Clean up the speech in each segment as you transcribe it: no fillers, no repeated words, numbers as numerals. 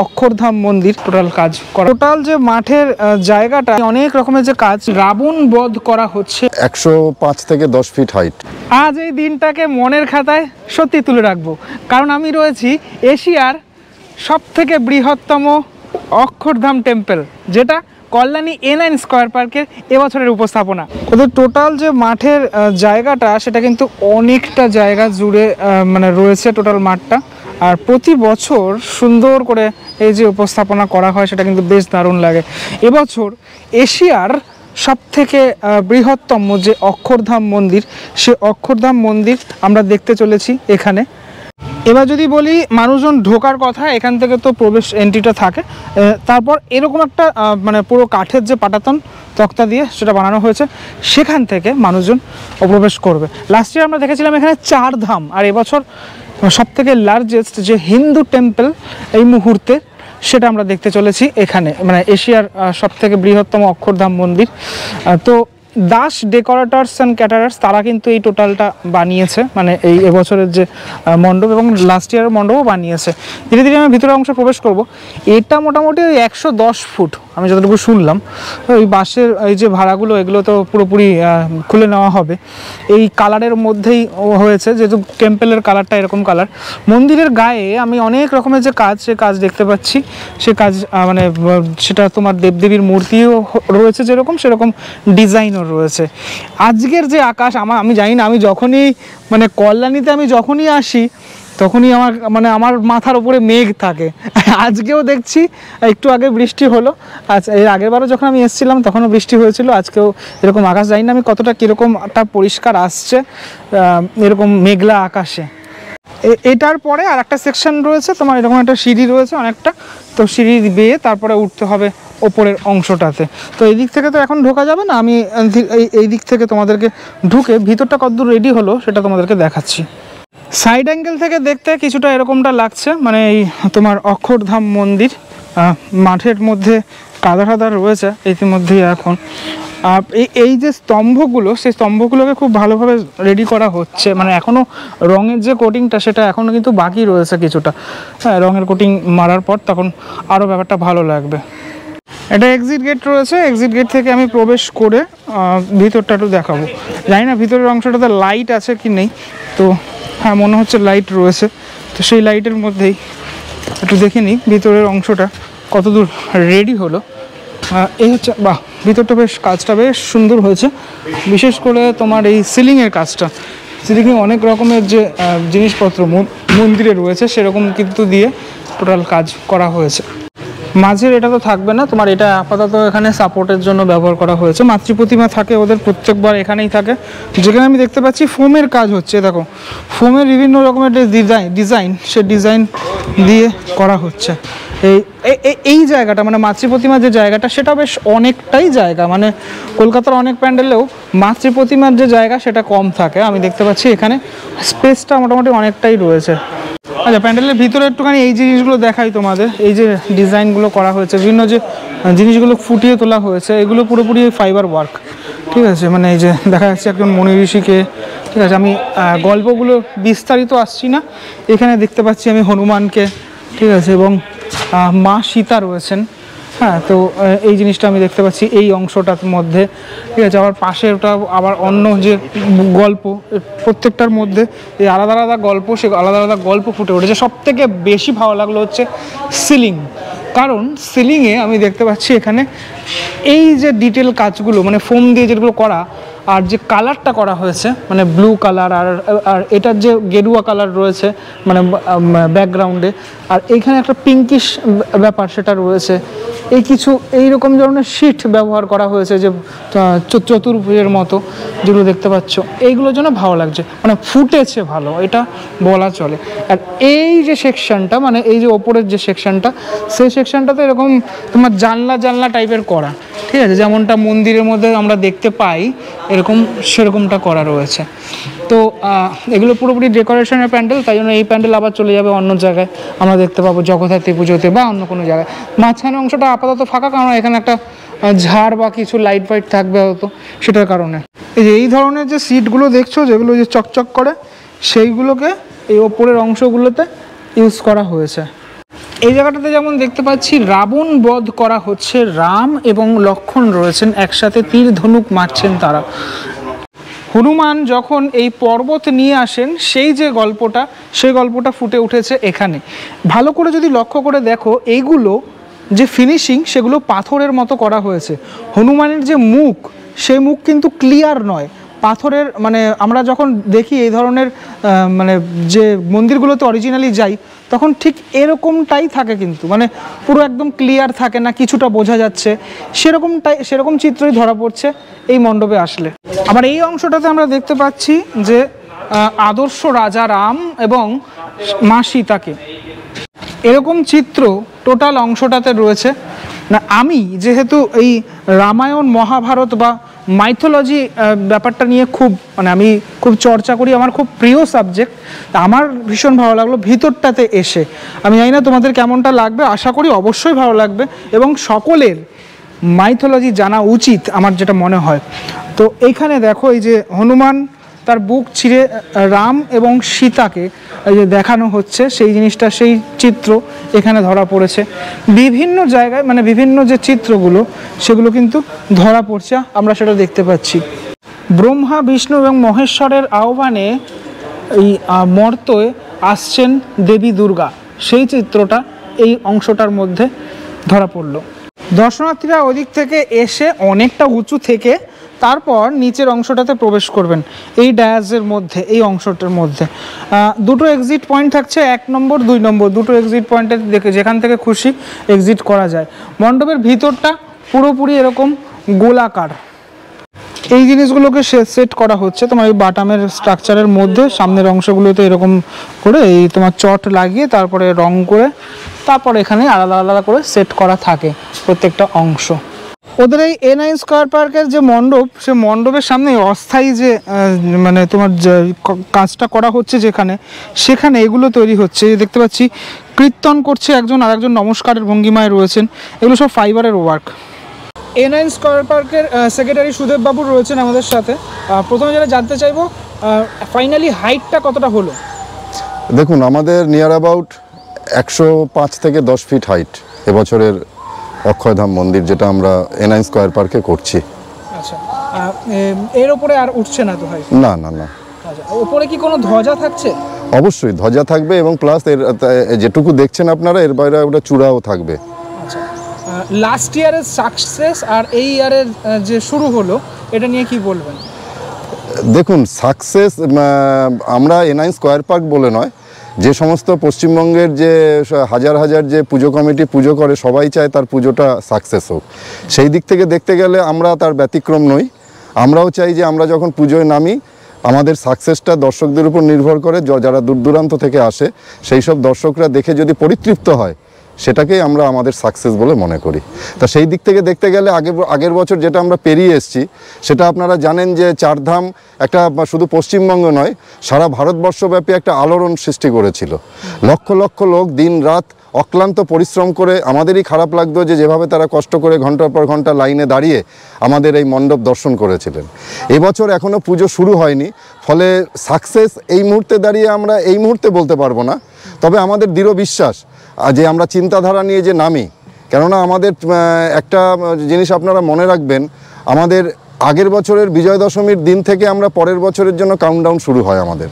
অক্ষরধাম মন্দির টোটাল কাজ করা। টোটাল যে মাঠের জায়গাটা অনেক রকমের যে কাজ রাবণ বধ করা হচ্ছে। 105 থেকে 10 ফিট হাইট। আজ এই দিনটাকে মনের খাতায় সত্যি তুলে রাখবো, কারণ আমি রয়েছি এশিয়ার সব থেকে বৃহত্তম অক্ষরধাম টেম্পল, যেটা কল্যাণী A9 স্কয়ার পার্কের এবছরের উপস্থাপনা। ওদের টোটাল যে মাঠের জায়গাটা সেটা কিন্তু অনেকটা জায়গা জুড়ে মানে রয়েছে টোটাল মাঠটা। আর প্রতি বছর সুন্দর করে এই যে উপস্থাপনা করা হয় সেটা কিন্তু বেশ দারুণ লাগে। এবছর এশিয়ার সব থেকে বৃহত্তম যে অক্ষরধাম মন্দির, সে অক্ষরধাম মন্দির আমরা দেখতে চলেছি এখানে। এবার যদি বলি মানুষজন ঢোকার কথা, এখান থেকে তো প্রবেশ এন্ট্রিটা থাকে, তারপর এরকম একটা মানে পুরো কাঠের যে পাটাতন তক্তা দিয়ে সেটা বানানো হয়েছে, সেখান থেকে মানুষজন প্রবেশ করবে। লাস্ট ইয়ার আমরা দেখেছিলাম এখানে 4 ধাম, আর এবছর সব থেকে লার্জেস্ট যে হিন্দু টেম্পল এই মুহূর্তে সেটা আমরা দেখতে চলেছি এখানে, মানে এশিয়ার সব থেকে বৃহত্তম অক্ষরধাম মন্দির। তো দাস ডেকোরেটরস অ্যান্ড ক্যাটারার্স তারা কিন্তু এই টোটালটা বানিয়েছে, মানে এই এবছরের যে মণ্ডপ এবং লাস্ট ইয়ারের মণ্ডপও বানিয়েছে। ধীরে ধীরে আমি ভিতরের অংশে প্রবেশ করব। এটা মোটামুটি 110 ফুট আমি যতটুকু শুনলাম। ওই বাসের এই যে ভাড়াগুলো এগুলো তো পুরোপুরি খুলে নেওয়া হবে। এই কালারের মধ্যেই হয়েছে, যেহেতু টেম্পলের কালারটা এরকম কালার। মন্দিরের গায়ে আমি অনেক রকমের যে কাজ, সে কাজ দেখতে পাচ্ছি। সে কাজ মানে সেটা তোমার দেবদেবীর মূর্তিও রয়েছে যেরকম, সেরকম ডিজাইনও রয়েছে। আজকের যে আকাশ আমি জানি না, আমি যখনই মানে কল্যাণীতে আমি যখনই আসি তখনই আমার মাথার উপরে মেঘ থাকে। আজকেও দেখছি একটু আগে বৃষ্টি হলো, এর আগেরবারও যখন আমি এসেছিলাম তখনও বৃষ্টি হয়েছিল, আজকেও এরকম আকাশ। জানি না আমি কতটা কীরকম একটা পরিষ্কার আসছে এরকম মেঘলা আকাশে। এটার পরে আর একটা সেকশন রয়েছে তোমার, এরকম একটা সিঁড়ি রয়েছে অনেকটা, তো সিঁড়ি বেয়ে তারপরে উঠতে হবে ওপরের অংশটাতে। তো এই দিক থেকে তো এখন ঢোকা যাবে না, আমি এই দিক থেকে তোমাদেরকে ঢুকে ভিতরটা কতদূর রেডি হলো সেটা তোমাদেরকে দেখাচ্ছি। সাইড অ্যাঙ্গেল থেকে দেখতে কিছুটা এরকমটা লাগছে, মানে এই তোমার অক্ষরধাম মন্দির মাঠের মধ্যে কাদা টাদা রয়েছে ইতিমধ্যেই এখন। এই যে স্তম্ভগুলো, সেই স্তম্ভগুলোকে খুব ভালোভাবে রেডি করা হচ্ছে, মানে এখনও রঙের যে কোটিংটা সেটা এখনও কিন্তু বাকি রয়েছে কিছুটা। হ্যাঁ, রঙের কোটিং মারার পর তখন আরও ব্যাপারটা ভালো লাগবে। এটা এক্সিট গেট রয়েছে, এক্সিট গেট থেকে আমি প্রবেশ করে ভিতরটা একটু দেখাবো। জানি না ভিতরের অংশটাতে লাইট আছে কি নেই, তো হ্যাঁ মনে হচ্ছে লাইট রয়েছে। তো সেই লাইটের মধ্যেই একটু দেখে নিই ভিতরের অংশটা কতদূর রেডি হলো। এই হচ্ছে, বাহ, ভিতরটা বেশ কাজটা বেশ সুন্দর হয়েছে। বিশেষ করে তোমার এই সিলিংয়ের কাজটা, সিলিংয়ে অনেক রকমের যে জিনিসপত্র মন্দিরে রয়েছে সেরকম কিন্তু দিয়ে টোটাল কাজ করা হয়েছে। মাঝের এটা তো থাকবে না তোমার, এটা আপাতত এখানে সাপোর্টের জন্য ব্যবহার করা হয়েছে। মাতৃ প্রতিমা থাকে ওদের, প্রত্যেকবার এখানেই থাকে। যেখানে আমি দেখতে পাচ্ছি ফোমের কাজ হচ্ছে, দেখো ফোমের বিভিন্ন রকমের ডিজাইন সে ডিজাইন দিয়ে করা হচ্ছে। এই জায়গাটা মানে মাতৃ প্রতিমার যে জায়গাটা সেটা বেশ অনেকটাই জায়গা, মানে কলকাতার অনেক প্যান্ডেলেও মাতৃ প্রতিমার যে জায়গা সেটা কম থাকে। আমি দেখতে পাচ্ছি এখানে স্পেসটা মোটামুটি অনেকটাই রয়েছে। আচ্ছা, প্যান্ডেলের ভিতরে একটুখানি এই জিনিসগুলো দেখাই তোমাদের। এই যে ডিজাইনগুলো করা হয়েছে, বিভিন্ন যে জিনিসগুলো ফুটিয়ে তোলা হয়েছে, এগুলো পুরোপুরি ফাইবার ওয়ার্ক, ঠিক আছে। মানে এই যে দেখা যাচ্ছে একজন মনি ঋষিকে, ঠিক আছে। আমি গল্পগুলো বিস্তারিত আসছি না, এখানে দেখতে পাচ্ছি আমি হনুমানকে, ঠিক আছে, এবং মা সীতা রয়েছেন। হ্যাঁ, তো এই জিনিসটা আমি দেখতে পাচ্ছি এই অংশটার মধ্যে, ঠিক আছে। আবার পাশে ওটা আবার অন্য যে গল্প, প্রত্যেকটার মধ্যে এই আলাদা আলাদা গল্প, সে আলাদা আলাদা গল্প ফুটে উঠেছে। সব থেকে বেশি ভালো লাগলো হচ্ছে সিলিং, কারণ সিলিংয়ে আমি দেখতে পাচ্ছি এখানে এই যে ডিটেল কাজগুলো, মানে ফোম দিয়ে যেগুলো করা, আর যে কালারটা করা হয়েছে মানে ব্লু কালার, আর এটার যে গেরুয়া কালার রয়েছে মানে ব্যাকগ্রাউন্ডে, আর এইখানে একটা পিঙ্কিশ ব্যাপার সেটা রয়েছে। এই কিছু এইরকম ধরনের শিট ব্যবহার করা হয়েছে, যে চতুর্ভুজের মতো যেগুলো দেখতে পাচ্ছ, এইগুলোর জন্য ভালো লাগছে, মানে ফুটেছে ভালো, এটা বলা চলে। আর এই যে সেকশনটা, মানে এই যে ওপরের যে সেকশনটা, সেই সেকশনটাতে এরকম তোমার জানলা টাইপের করা, ঠিক আছে, যেমনটা মন্দিরের মধ্যে আমরা দেখতে পাই এরকম সেরকমটা করা রয়েছে। তো এগুলো পুরোপুরি ডেকোরেশনের প্যান্ডেল, তাই জন্য এই প্যান্ডেল আবার চলে যাবে অন্য জায়গায়, আমরা দেখতে পাবো জগদ্ধাত্রী পুজোতে বা অন্য কোনো জায়গায়। মাঝখানে অংশটা আপাতত ফাঁকা, কারণ এখানে একটা ঝাড় বা কিছু লাইট ফাইট থাকবে হয়তো, সেটার কারণে। এই ধরনের যে সিটগুলো দেখছো, যেগুলো যে চকচক করে, সেইগুলোকে এই ওপরের অংশগুলোতে ইউজ করা হয়েছে। এই জায়গাটাতে যেমন দেখতে পাচ্ছি রাবণ বধ করা হচ্ছে, রাম এবং লক্ষ্মণ রয়েছেন একসাথে, তীর ধনুক মারছেন তারা। হনুমান যখন এই পর্বত নিয়ে আসেন সেই যে গল্পটা, সেই গল্পটা ফুটে উঠেছে এখানে। ভালো করে যদি লক্ষ্য করে দেখো, এইগুলো যে ফিনিশিং সেগুলো পাথরের মতো করা হয়েছে। হনুমানের যে মুখ, সেই মুখ কিন্তু ক্লিয়ার নয়, পাথরের, মানে আমরা যখন দেখি এই ধরনের মানে যে মন্দিরগুলোতে অরিজিনালি যাই তখন ঠিক এরকমটাই থাকে, কিন্তু মানে পুরো একদম ক্লিয়ার থাকে না, কিছুটা বোঝা যাচ্ছে, সেরকম চিত্রই ধরা পড়ছে এই মণ্ডপে আসলে। আবার এই অংশটাতে আমরা দেখতে পাচ্ছি যে আদর্শ রাজা রাম এবং মা সীতাকে, এরকম চিত্র টোটাল অংশটাতে রয়েছে। না, আমি যেহেতু এই রামায়ণ মহাভারত বা মাইথোলজি ব্যাপারটা নিয়ে আমি খুব চর্চা করি, আমার খুব প্রিয় সাবজেক্ট, আমার ভীষণ ভালো লাগলো ভিতরটাতে এসে। আমি জানি না তোমাদের কেমনটা লাগবে, আশা করি অবশ্যই ভালো লাগবে এবং সকলের মাইথোলজি জানা উচিত আমার যেটা মনে হয়। তো এইখানে দেখো, এই যে হনুমান তার বুক ছিঁড়ে রাম এবং সীতাকে এই যে দেখানো হচ্ছে, সেই জিনিসটা, সেই চিত্র এখানে ধরা পড়েছে। বিভিন্ন জায়গায় মানে বিভিন্ন যে চিত্রগুলো সেগুলো কিন্তু ধরা পড়ছে, আমরা সেটা দেখতে পাচ্ছি। ব্রহ্মা, বিষ্ণু এবং মহেশ্বরের আহ্বানে এই মর্তয়ে আসছেন দেবী দুর্গা, সেই চিত্রটা এই অংশটার মধ্যে ধরা পড়ল। দর্শনার্থীরা ওদিক থেকে এসে অনেকটা উঁচু থেকে তারপর নিচের অংশটাতে প্রবেশ করবেন, এই ডায়াজের মধ্যে, এই অংশটার মধ্যে দুটো এক্সিট পয়েন্ট থাকছে, 1 নম্বর 2 নম্বর, দুটো এক্সিট পয়েন্টে দেখে যেখান থেকে খুশি এক্সিট করা যায়। মণ্ডপের ভিতরটা পুরোপুরি এরকম গোলাকার, এই জিনিসগুলোকে সেট করা হচ্ছে তোমার এই বাটামের স্ট্রাকচারের মধ্যে। সামনের অংশগুলোতে এরকম করে এই তোমার চট লাগিয়ে তারপরে রং করে তারপরে এখানে আলাদা আলাদা করে সেট করা থাকে প্রত্যেকটা অংশ। ওদের এই A9 স্কয়ার পার্কের যে মণ্ডপ, সে মণ্ডপের সামনে অস্থায়ী যে মানে তোমার কাজটা করা হচ্ছে যেখানে, সেখানে এগুলো তৈরি হচ্ছে। দেখতে পাচ্ছি কীর্তন করছে একজন, আর একজন নমস্কারের ভঙ্গিমায় রয়েছেন, এগুলো সব ফাইবারের ওয়ার্ক। A9 স্কয়ার পার্কের সেক্রেটারি সুদেব বাবু রয়েছেন আমাদের সাথে। প্রথমে যেটা জানতে চাইবো, ফাইনালি হাইটটা কতটা হলো? দেখুন, আমাদের নিয়ার অ্যাবাউট 105 থেকে 10 ফিট হাইট এবছরের অক্ষয়ধাম মন্দির, যেটা আমরা A9 স্কয়ার পার্কে করছি। আচ্ছা, এর উপরে আর উঠছে না তো ভাই? না না না। আচ্ছা, উপরে কি কোনো ধ্বজা থাকছে? অবশ্যই ধ্বজা থাকবে, এবং প্লাস এর যেটুকু দেখছেন আপনারা, এর বাইরে ওটা চূড়াও থাকবে। আচ্ছা, লাস্ট ইয়ারের সাকসেস আর এই ইয়ারের যে শুরু হলো, এটা নিয়ে কি বলবেন? দেখুন, সাকসেস আমরা A9 স্কয়ার পার্ক বলে নয়, যে সমস্ত পশ্চিমবঙ্গের যে হাজার হাজার যে পুজো কমিটি পুজো করে, সবাই চায় তার পুজোটা সাকসেস হোক। সেই দিক থেকে দেখতে গেলে আমরা তার ব্যতিক্রম নই। আমরাও চাই যে আমরা যখন পুজোয় নামি, আমাদের সাকসেসটা দর্শকদের উপর নির্ভর করে। যারা দূর দূরান্ত থেকে আসে, সেই সব দর্শকরা দেখে যদি পরিতৃপ্ত হয়, সেটাকেই আমরা আমাদের সাকসেস বলে মনে করি। তা সেই দিক থেকে দেখতে গেলে আগের বছর যেটা আমরা পেরিয়ে এসেছি, সেটা আপনারা জানেন যে চারধাম একটা শুধু পশ্চিমবঙ্গ নয়, সারা ভারতবর্ষব্যাপী একটা আলোড়ন সৃষ্টি করেছিল। লক্ষ লক্ষ লোক দিন রাত অক্লান্ত পরিশ্রম করে, আমাদেরই খারাপ লাগতো যে যেভাবে তারা কষ্ট করে ঘন্টার পর ঘন্টা লাইনে দাঁড়িয়ে আমাদের এই মণ্ডপ দর্শন করেছিলেন। এবছর এখনও পুজো শুরু হয়নি, ফলে সাকসেস এই মুহূর্তে দাঁড়িয়ে আমরা এই মুহূর্তে বলতে পারবো না। তবে আমাদের দৃঢ় বিশ্বাস যে আমরা চিন্তাধারা নিয়ে যে নামি, কেননা আমাদের একটা জিনিস আপনারা মনে রাখবেন, আমাদের আগের বছরের বিজয় দশমীর দিন থেকে আমরা পরের বছরের জন্য কাউন্টডাউন শুরু হয় আমাদের।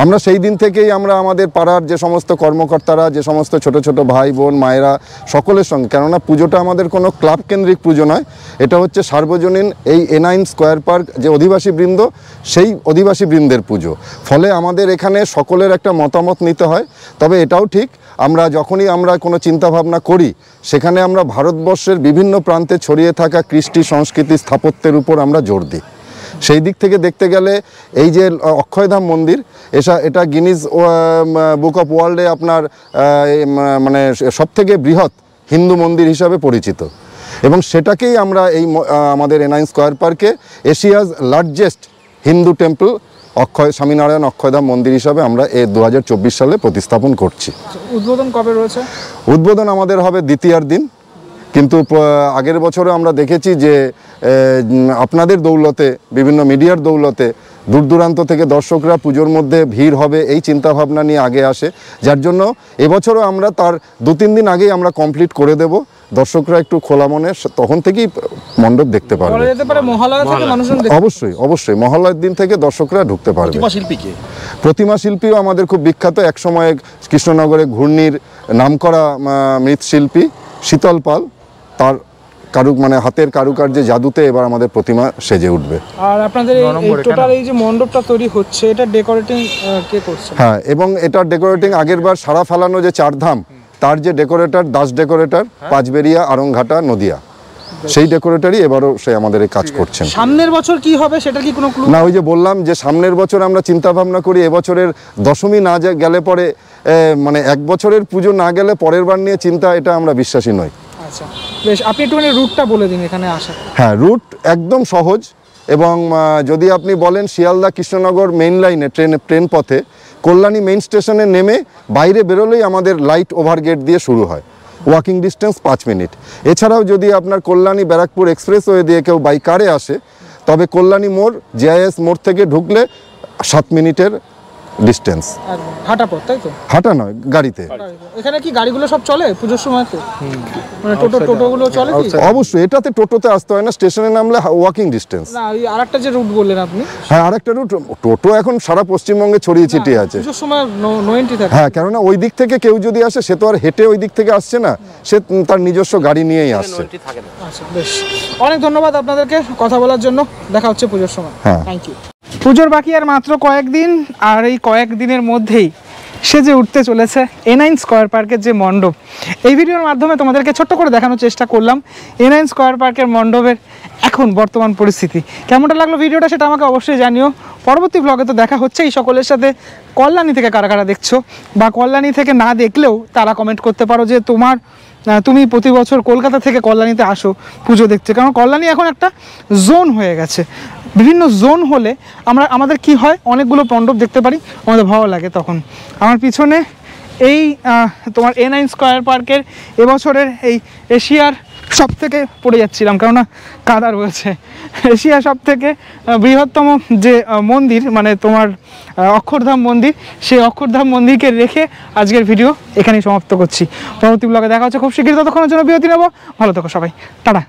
আমরা সেই দিন থেকেই আমরা আমাদের পাড়ার যে সমস্ত কর্মকর্তারা, যে সমস্ত ছোট ছোট ভাই বোন মায়েরা, সকলের সঙ্গে, কেননা পুজোটা আমাদের কোনো ক্লাব কেন্দ্রিক পুজো নয়, এটা হচ্ছে সার্বজনীন এই A9 স্কয়ার পার্ক যে অধিবাসী বৃন্দ, সেই অধিবাসী বৃন্দের পুজো। ফলে আমাদের এখানে সকলের একটা মতামত নিতে হয়। তবে এটাও ঠিক, আমরা যখনই আমরা কোনো চিন্তাভাবনা করি, সেখানে আমরা ভারতবর্ষের বিভিন্ন প্রান্তে ছড়িয়ে থাকা কৃষ্টি সংস্কৃতি স্থাপত্যের উপর আমরা জোর দিই। সেই দিক থেকে দেখতে গেলে এই যে অক্ষয়ধাম মন্দির, এটা গিনিজ বুক অফ ওয়ার্ল্ডে আপনার মানে সবথেকে বৃহৎ হিন্দু মন্দির হিসাবে পরিচিত, এবং সেটাকেই আমরা এই আমাদের A9 স্কয়ার পার্কে এশিয়াজ লার্জেস্ট হিন্দু টেম্পল স্বামীনারায়ণ অক্ষয়ধাম মন্দির হিসাবে আমরা 2024 সালে প্রতিস্থাপন করছি। উদ্বোধন কবে রয়েছে? উদ্বোধন আমাদের হবে দ্বিতীয়ার দিন, কিন্তু আগের বছরে আমরা দেখেছি যে আপনাদের দৌলতে, বিভিন্ন মিডিয়ার দৌলতে দূর দূরান্ত থেকে দর্শকরা পুজোর মধ্যে ভিড় হবে এই চিন্তা ভাবনা নিয়ে আগে আসে, যার জন্য এবছরও আমরা তার 2-3 দিন আগেই আমরা কমপ্লিট করে দেব। দর্শকরা একটু খোলা মনে তখন থেকেই মণ্ডপ দেখতে পারবে। অবশ্যই অবশ্যই মহালয়ার দিন থেকে দর্শকরা ঢুকতে পারবে। প্রতিমা শিল্পীও আমাদের খুব বিখ্যাত, এক সময় কৃষ্ণনগরে ঘূর্ণির নামকরা মৃৎশিল্পী শীতল পাল, তার মানে হাতের কারুকার্যে জাদুতে এবার আমাদের প্রতিমা সেজে উঠবে। আর আপনাদের এই টোটাল এই যে মণ্ডপটা তৈরি হচ্ছে, এটা ডেকোরেটিং কে করছে? হ্যাঁ, এবং এটা ডেকোরেটিং আগেরবার সারা ফেলানো যে 4 ধাম তার যে ডেকোরেটর দাস ডেকোরেটর, পাঁচবেরিয়া, আরংঘাটা, নদিয়া, সেই ডেকোরেটরই এবারও সে আমাদের এই কাজ করছেন। সামনের বছর কি হবে সেটা কি কোনো ক্লু? না, ওই যে বললাম যে সামনের বছর আমরা চিন্তা ভাবনা করি এবছরের দশমী না গেলে পরে মানে 1 বছরের পুজো না গেলে পরের বার নিয়ে চিন্তা, এটা আমরা বিশ্বাসী নই। আচ্ছা বেশ, আপনি একটুখানি রুটটা বলে দিন এখানে আসা। হ্যাঁ, রুট একদম সহজ, এবং যদি আপনি বলেন শিয়ালদা কৃষ্ণনগর মেইন লাইনে ট্রেন পথে কল্যাণী মেইন স্টেশনে নেমে বাইরে বেরোলেই আমাদের লাইট ওভারগেট দিয়ে শুরু হয়, ওয়াকিং ডিস্টেন্স 5 মিনিট। এছাড়াও যদি আপনার কল্যাণী ব্যারাকপুর এক্সপ্রেসওয়ে দিয়ে কেউ বাই কারে আসে, তবে কল্যাণী মোড় জিআইএস মোড় থেকে ঢুকলে 7 মিনিটের ডিস্টেন্স। হাঁটা পথ, তাই তো? হাঁটা নয়, গাড়িতে। এখানে কি গাড়িগুলো সব চলে পুজোর সময়তে? মানে টোটোগুলো চলে কি? অবশ্যই, এটাতে টোটোতে আসতে হয় না, স্টেশনে নামলে ওয়াকিং ডিস্টেন্স। না, ওই আরেকটা যে রুট বললেন আপনি। হ্যাঁ, আরেকটা রুট, টোটো এখন সারা পশ্চিমবঙ্গে ছড়িয়ে ছিটিয়ে আছে। পুজোর সময় নো এন্ট্রি থাকে। হ্যাঁ, কেননা ওই দিক থেকে কেউ যদি আসে সে তো আর হেঁটে ওই দিক থেকে আসছে না, সে তার নিজস্ব গাড়ি নিয়েই আসছে। আচ্ছা বেশ, অনেক ধন্যবাদ আপনাদেরকে কথা বলার জন্য। দেখা হচ্ছে পুজোর সময়। হ্যাঁ, থ্যাংক ইউ। পুজোর বাকি আর মাত্র কয়েকদিন, আর এই কয়েকদিনের মধ্যেই সেজে উঠতে চলেছে A9 স্কয়ার পার্কের যে মণ্ডপ। এই ভিডিওর মাধ্যমে তোমাদেরকে ছোট্ট করে দেখানোর চেষ্টা করলাম A9 স্কয়ার পার্কের মণ্ডপের এখন বর্তমান পরিস্থিতি। কেমনটা লাগলো ভিডিওটা সেটা আমাকে অবশ্যই জানিও। পরবর্তী ব্লগে তো দেখা হচ্ছে এই সকলের সাথে। কল্যাণী থেকে কারা কারা দেখছো, বা কল্যাণী থেকে না দেখলেও তারা কমেন্ট করতে পারো যে তুমি প্রতি বছর কলকাতা থেকে কল্যাণীতে আসো পুজো দেখতে। কারণ কল্যাণী এখন একটা জোন হয়ে গেছে। বিভিন্ন জোন হলে আমাদের কি হয়, অনেকগুলো মণ্ডপ দেখতে পারি, আমাদের ভালো লাগে। তখন আমার পিছনে এই তোমার A9 স্কয়ার পার্কের এবছরের এই এশিয়ার সব থেকে পড়ে যাচ্ছিলাম কেননা কাদা রয়েছে, এশিয়ার সব থেকে বৃহত্তম যে মন্দির, মানে তোমার অক্ষরধাম মন্দির, সেই অক্ষরধাম মন্দিরকে রেখে আজকের ভিডিও এখানেই সমাপ্ত করছি। পরবর্তী ব্লগে দেখা হচ্ছে খুব শীঘ্রই, ততক্ষণের জন্য বিরতি নেব। ভালো থেকো সবাই, টাটা।